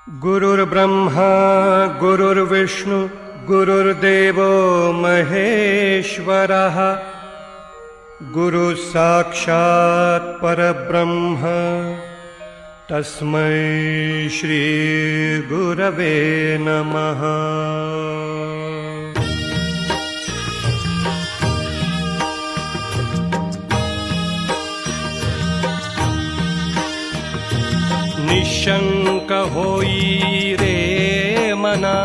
गुरुर्ब्रह्मा गुरुर्विष्णु गुरुर्देवो महेश्वरः गुरुः साक्षात् परब्रह्म तस्मै श्री गुरवे नमः। निशंक होई रे मना,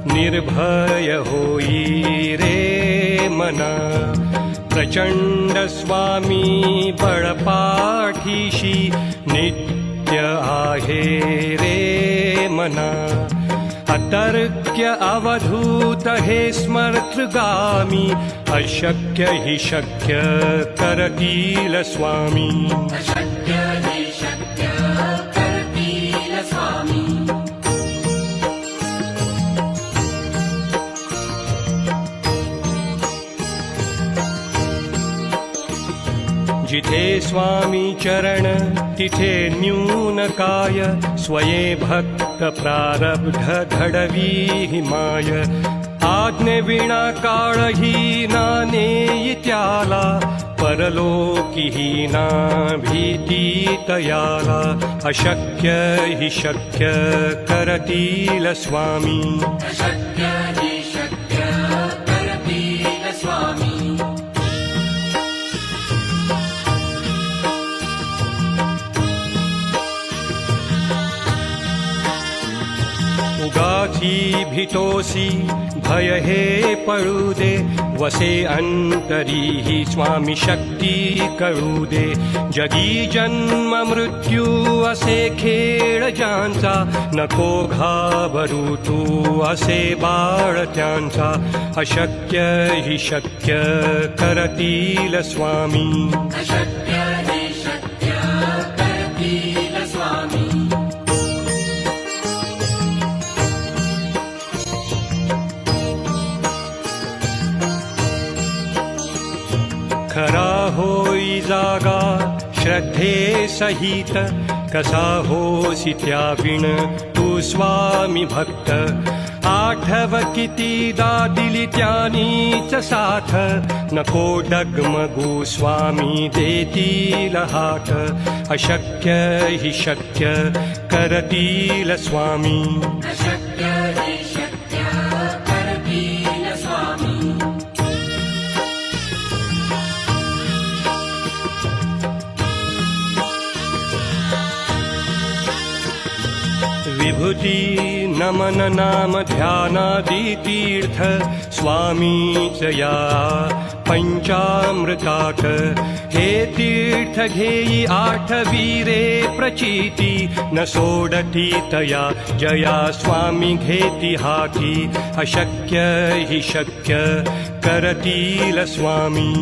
निर्भय होई रे मना, प्रचंड स्वामी बळपाठीशी नित्य आहे रे मना। अतर्क्य अवधूत हे स्मर्तगामी, अशक्य हि शक्य करतील स्वामी। जिथे स्वामी चरण तिथे न्यून काय, स्वये भक्त प्रारब्ध घडवी हिमाय। आज्ञे विना काळही नानेई त्याला, परलोकी ना भीती तयाला। अशक्य हि शक्य करतील स्वामी। उगाची भीतोसी भय हे पळू दे, वसे अंतरी ही स्वामी शक्ती कळू दे। जगी जन्म मृत्यू असे खेळ ज्यांचा, नको घाबरू तू असे बाळ त्यांचा। अशक्य हि शक्य करतील स्वामी। खरा होई जागा श्रद्धे सहित, कसा होसी त्याविण तू स्वामी भक्त। आठव कितीदा दिली त्यानीच साथ, नको डगमगू स्वामी देतील हात। अशक्य हि शक्य करतील स्वामी। विभूती नमन नाम ध्यानादि तीर्थ, स्वामीच या पंचामृतात। हे तीर्थ घेई आठवी रे प्रचिती, न सोडती तया जया स्वामी घेती हाती। अशक्य हि शक्य करतील स्वामी।